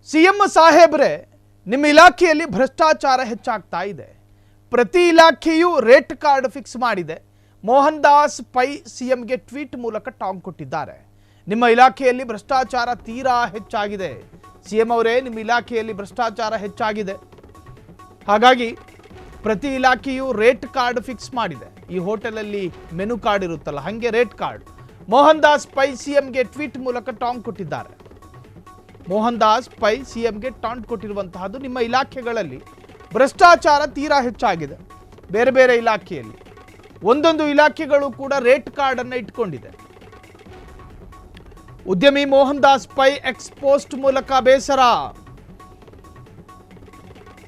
CM ಸಾಹೇಬ್ರೆ, ನಿಮ್ಮ ಇಲಾಖೆಯಲ್ಲಿ ಭ್ರಷ್ಟಾಚಾರ ಹೆಚ್ಚಾಗ್ತಾ ಇದೆ. ಪ್ರತಿ ಇಲಾಖೆಯೂ ರೇಟ್ ಕಾರ್ಡ್ ಫಿಕ್ಸ್ ಮಾಡಿದೆ. ಮೋಹನ್ ದಾಸ್ ಪೈ ಸಿಎಂಗೆ ಟ್ವೀಟ್ ಮೂಲಕ ಟಾಂಗ್ ಕೊಟ್ಟಿದ್ದಾರೆ. ನಿಮ್ಮ ಇಲಾಖೆಯಲ್ಲಿ ಭ್ರಷ್ಟಾಚಾರ ತೀರಾ ಹೆಚ್ಚಾಗಿದೆ. ಸಿಎಂ ಅವರೇ, ನಿಮ್ಮ ಇಲಾಖೆಯಲ್ಲಿ ಭ್ರಷ್ಟಾಚಾರ ಹೆಚ್ಚಾಗಿದೆ, ಹಾಗಾಗಿ ಪ್ರತಿ ಇಲಾಖೆಯೂ ರೇಟ್ ಕಾರ್ಡ್ ಫಿಕ್ಸ್ ಮಾಡಿದೆ. ಈ ಹೋಟೆಲಲ್ಲಿ ಮೆನು ಕಾರ್ಡ್ ಇರುತ್ತಲ್ಲ, ಹಾಗೆ rate card. Mohandas Pai ಸಿಎಂಗೆ ಟ್ವೀಟ್ ಮೂಲಕ ಟಾಂಗ್ ಕೊಟ್ಟಿದ್ದಾರೆ. ಮೋಹನ್ ದಾಸ್ ಪೈ ಸಿಎಂಗೆ ಟಾಂಟ್ ಕೊಟ್ಟಿರುವಂತಹದ್ದು, ನಿಮ್ಮ ಇಲಾಖೆಗಳಲ್ಲಿ ಭ್ರಷ್ಟಾಚಾರ ತೀರಾ ಹೆಚ್ಚಾಗಿದೆ. ಬೇರೆ ಬೇರೆ ಇಲಾಖೆಯಲ್ಲಿ ಒಂದೊಂದು ಇಲಾಖೆಗಳು ಕೂಡ ರೇಟ್ ಕಾರ್ಡ್ ಅನ್ನು ಇಟ್ಕೊಂಡಿದೆ. ಉದ್ಯಮಿ Mohandas Pai X post ಮೂಲಕ ಬೇಸರ.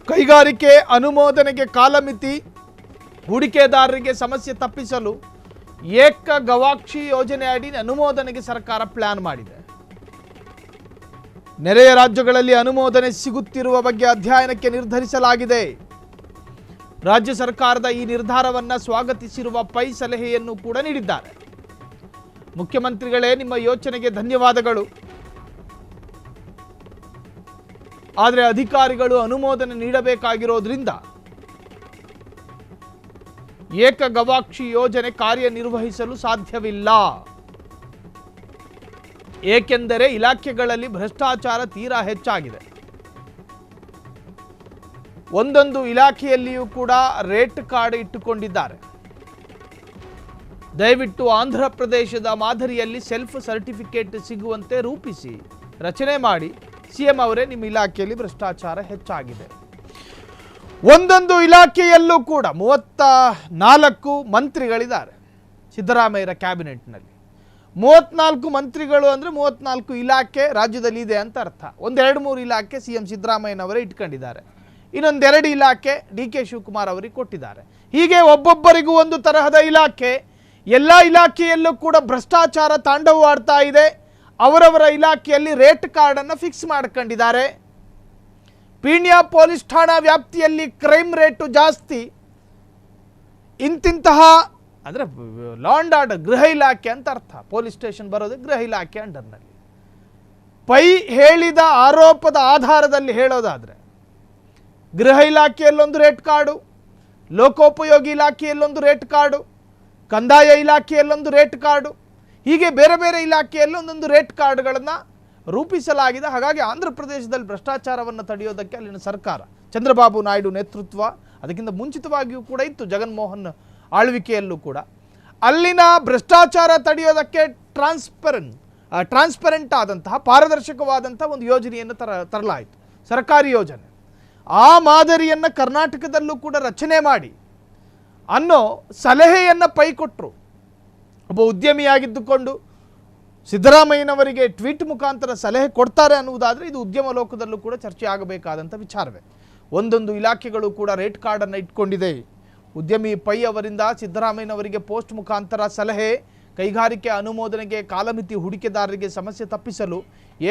ಕೈಗಾರಿಕೆ ಅನುಮೋದನೆಗೆ ಕಾಲಮಿತಿ, ಹೂಡಿಕೆದಾರರಿಗೆ ಸಮಸ್ಯೆ ತಪ್ಪಿಸಲು ಏಕ ಗವಾಕ್ಷಿ ಯೋಜನೆ ಅಡಿ ಅನುಮೋದನೆಗೆ ಸರ್ಕಾರ ಪ್ಲಾನ್ ಮಾಡಿದೆ. ನೆರೆಯ ರಾಜ್ಯಗಳಲ್ಲಿ ಅನುಮೋದನೆ ಸಿಗುತ್ತಿರುವ ಬಗ್ಗೆ ಅಧ್ಯಯನಕ್ಕೆ ನಿರ್ಧರಿಸಲಾಗಿದೆ. ರಾಜ್ಯ ಸರ್ಕಾರದ ಈ ನಿರ್ಧಾರವನ್ನು ಸ್ವಾಗತಿಸಿರುವ ಪೈ ಸಲಹೆಯನ್ನು ಕೂಡ ನೀಡಿದ್ದಾರೆ. ಮುಖ್ಯಮಂತ್ರಿಗಳೇ, ನಿಮ್ಮ ಯೋಚನೆಗೆ ಧನ್ಯವಾದಗಳು. ಆದರೆ ಅಧಿಕಾರಿಗಳು ಅನುಮೋದನೆ ನೀಡಬೇಕಾಗಿರೋದ್ರಿಂದ ಏಕ ಗವಾಕ್ಷಿ ಯೋಜನೆ ಕಾರ್ಯನಿರ್ವಹಿಸಲು ಸಾಧ್ಯವಿಲ್ಲ. ಏಕೆಂದರೆ ಇಲಾಖೆಗಳಲ್ಲಿ ಭ್ರಷ್ಟಾಚಾರ ತೀರಾ ಹೆಚ್ಚಾಗಿದೆ. ಒಂದೊಂದು ಇಲಾಖೆಯಲ್ಲಿಯೂ ಕೂಡ ರೇಟ್ ಕಾರ್ಡ್ ಇಟ್ಟುಕೊಂಡಿದ್ದಾರೆ. ದಯವಿಟ್ಟು ಆಂಧ್ರ ಪ್ರದೇಶದ ಮಾದರಿಯಲ್ಲಿ ಸೆಲ್ಫ್ ಸರ್ಟಿಫಿಕೇಟ್ ಸಿಗುವಂತೆ ರೂಪಿಸಿ ರಚನೆ ಮಾಡಿ. ಸಿಎಂ ಅವರೇ, ನಿಮ್ಮ ಇಲಾಖೆಯಲ್ಲಿ ಭ್ರಷ್ಟಾಚಾರ ಹೆಚ್ಚಾಗಿದೆ. ಒಂದೊಂದು ಇಲಾಖೆಯಲ್ಲೂ ಕೂಡ 34 ಮಂತ್ರಿಗಳಿದ್ದಾರೆ ಸಿದ್ದರಾಮಯ್ಯರ ಕ್ಯಾಬಿನೆಟ್ನಲ್ಲಿ. 34 ಮಂತ್ರಿಗಳು ಅಂದರೆ 34 ಇಲಾಖೆ ರಾಜ್ಯದಲ್ಲಿ ಇದೆ ಅಂತ ಅರ್ಥ. 1-2-3 ಇಲಾಖೆ ಸಿಎಂ ಸಿದ್ದರಾಮಯ್ಯನವರೇ ಇಟ್ಕೊಂಡಿದ್ದಾರೆ. ಇನ್ನೊಂದು 2 ಇಲಾಖೆ ಡಿ ಕೆ ಶಿವಕುಮಾರ್ ಅವರಿಗೆ ಕೊಟ್ಟಿದ್ದಾರೆ. ಹೀಗೆ ಒಬ್ಬೊಬ್ಬರಿಗೂ ಒಂದು ತರಹದ ಇಲಾಖೆ. ಎಲ್ಲ ಇಲಾಖೆಯಲ್ಲೂ ಕೂಡ ಭ್ರಷ್ಟಾಚಾರ ತಾಂಡವವಾಡ್ತಾ ಇದೆ. ಅವರವರ ಇಲಾಖೆಯಲ್ಲಿ ರೇಟ್ ಕಾರ್ಡನ್ನು ಫಿಕ್ಸ್ ಮಾಡ್ಕೊಂಡಿದ್ದಾರೆ. ಪೀಣ್ಯ ಪೊಲೀಸ್ ಠಾಣಾ ವ್ಯಾಪ್ತಿಯಲ್ಲಿ ಕ್ರೈಮ್ ರೇಟು ಜಾಸ್ತಿ. ಇಂತಿಂತಹ ಅಂದರೆ ಲಾ ಆ್ಯಂಡ್ ಆರ್ಡರ್, ಗೃಹ ಇಲಾಖೆ ಅಂತ ಅರ್ಥ. ಪೊಲೀಸ್ ಸ್ಟೇಷನ್ ಬರೋದು ಗೃಹ ಇಲಾಖೆ ಅಂಡರ್ನಲ್ಲಿ. ಪೈ ಹೇಳಿದ ಆರೋಪದ ಆಧಾರದಲ್ಲಿ ಹೇಳೋದಾದರೆ ಗೃಹ ಇಲಾಖೆಯಲ್ಲೊಂದು ರೇಟ್ ಕಾರ್ಡು, ಲೋಕೋಪಯೋಗಿ ಇಲಾಖೆಯಲ್ಲೊಂದು ರೇಟ್ ಕಾರ್ಡು, ಕಂದಾಯ ಇಲಾಖೆಯಲ್ಲೊಂದು ರೇಟ್ ಕಾರ್ಡು, ಹೀಗೆ ಬೇರೆ ಬೇರೆ ಇಲಾಖೆಯಲ್ಲಿ ಒಂದೊಂದು ರೇಟ್ ಕಾರ್ಡ್ಗಳನ್ನು ರೂಪಿಸಲಾಗಿದೆ. ಹಾಗಾಗಿ ಆಂಧ್ರ ಪ್ರದೇಶದಲ್ಲಿ ಭ್ರಷ್ಟಾಚಾರವನ್ನು ತಡೆಯೋದಕ್ಕೆ ಅಲ್ಲಿನ ಸರ್ಕಾರ, ಚಂದ್ರಬಾಬು ನಾಯ್ಡು ನೇತೃತ್ವ, ಅದಕ್ಕಿಂತ ಮುಂಚಿತವಾಗಿಯೂ ಕೂಡ ಇತ್ತು ಜಗನ್ಮೋಹನ್ ಆಳ್ವಿಕೆಯಲ್ಲೂ ಕೂಡ, ಅಲ್ಲಿನ ಭ್ರಷ್ಟಾಚಾರ ತಡೆಯೋದಕ್ಕೆ ಟ್ರಾನ್ಸ್ಪರೆಂಟ್ ಆದಂತಹ ಪಾರದರ್ಶಕವಾದಂಥ ಒಂದು ಯೋಜನೆಯನ್ನು ತರಲಾಯಿತು, ಸರ್ಕಾರಿ ಯೋಜನೆ. ಆ ಮಾದರಿಯನ್ನು ಕರ್ನಾಟಕದಲ್ಲೂ ಕೂಡ ರಚನೆ ಮಾಡಿ ಅನ್ನೋ ಸಲಹೆಯನ್ನು ಪೈ ಕೊಟ್ಟರು. ಒಬ್ಬ ಉದ್ಯಮಿಯಾಗಿದ್ದುಕೊಂಡು ಸಿದ್ದರಾಮಯ್ಯನವರಿಗೆ ಟ್ವೀಟ್ ಮುಖಾಂತರ ಸಲಹೆ ಕೊಡ್ತಾರೆ ಅನ್ನುವುದಾದರೆ ಇದು ಉದ್ಯಮ ಲೋಕದಲ್ಲೂ ಕೂಡ ಚರ್ಚೆ ಆಗಬೇಕಾದಂಥ ವಿಚಾರವೇ. ಒಂದೊಂದು ಇಲಾಖೆಗಳು ಕೂಡ ರೇಟ್ ಕಾರ್ಡನ್ನು ಇಟ್ಕೊಂಡಿದೆ. ಉದ್ಯಮಿ ಪೈ ಅವರಿಂದ ಸಿದ್ದರಾಮಯ್ಯನವರಿಗೆ ಪೋಸ್ಟ್ ಮುಖಾಂತರ ಸಲಹೆ, ಕೈಗಾರಿಕೆ ಅನುಮೋದನೆಗೆ ಕಾಲಮಿತಿ, ಹೂಡಿಕೆದಾರರಿಗೆ ಸಮಸ್ಯೆ ತಪ್ಪಿಸಲು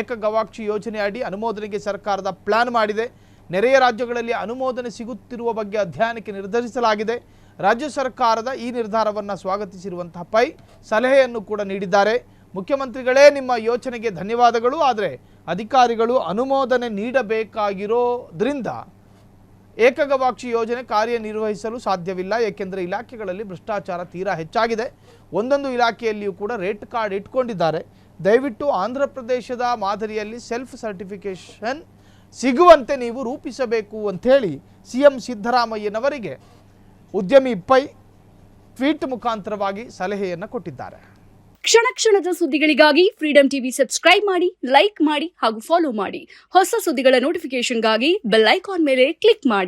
ಏಕ ಗವಾಕ್ಷಿ ಯೋಜನೆ ಅಡಿ ಅನುಮೋದನೆಗೆ ಸರ್ಕಾರದ ಪ್ಲಾನ್ ಮಾಡಿದೆ. ನೆರೆಯ ರಾಜ್ಯಗಳಲ್ಲಿ ಅನುಮೋದನೆ ಸಿಗುತ್ತಿರುವ ಬಗ್ಗೆ ಅಧ್ಯಯನಕ್ಕೆ ನಿರ್ಧರಿಸಲಾಗಿದೆ. ರಾಜ್ಯ ಸರ್ಕಾರದ ಈ ನಿರ್ಧಾರವನ್ನು ಸ್ವಾಗತಿಸಿರುವಂತಹ ಪೈ ಸಲಹೆಯನ್ನು ಕೂಡ ನೀಡಿದ್ದಾರೆ. ಮುಖ್ಯಮಂತ್ರಿಗಳೇ, ನಿಮ್ಮ ಯೋಚನೆಗೆ ಧನ್ಯವಾದಗಳು. ಆದರೆ ಅಧಿಕಾರಿಗಳು ಅನುಮೋದನೆ ನೀಡಬೇಕಾಗಿರೋದ್ರಿಂದ ಏಕಗವಾಕ್ಷಿ ಯೋಜನೆ ಕಾರ್ಯನಿರ್ವಹಿಸಲು ಸಾಧ್ಯವಿಲ್ಲ. ಏಕೆಂದರೆ ಇಲಾಖೆಗಳಲ್ಲಿ ಭ್ರಷ್ಟಾಚಾರ ತೀರಾ ಹೆಚ್ಚಾಗಿದೆ. ಒಂದೊಂದು ಇಲಾಖೆಯಲ್ಲಿಯೂ ಕೂಡ ರೇಟ್ ಕಾರ್ಡ್ ಇಟ್ಕೊಂಡಿದ್ದಾರೆ. ದಯವಿಟ್ಟು ಆಂಧ್ರ ಪ್ರದೇಶದ ಮಾದರಿಯಲ್ಲಿ ಸೆಲ್ಫ್ ಸರ್ಟಿಫಿಕೇಷನ್ ಸಿಗುವಂತೆ ನೀವು ರೂಪಿಸಬೇಕು ಅಂಥೇಳಿ ಸಿಎಂ ಸಿದ್ದರಾಮಯ್ಯನವರಿಗೆ ಉದ್ಯಮಿ ಪೈ ಟ್ವೀಟ್ ಮುಖಾಂತರವಾಗಿ ಸಲಹೆಯನ್ನು ಕೊಟ್ಟಿದ್ದಾರೆ. ಕ್ಷಣ ಕ್ಷಣದ ಸುದ್ದಿಗಳಿಗಾಗಿ ಫ್ರೀಡಂ ಟಿವಿ ಸಬ್ಸ್ಕ್ರೈಬ್ ಮಾಡಿ, ಲೈಕ್ ಮಾಡಿ ಹಾಗೂ ಫಾಲೋ ಮಾಡಿ. ಹೊಸ ಸುದ್ದಿಗಳ ನೋಟಿಫಿಕೇಶನ್ಗಾಗಿ ಬೆಲ್ ಐಕಾನ್ ಮೇಲೆ ಕ್ಲಿಕ್ ಮಾಡಿ.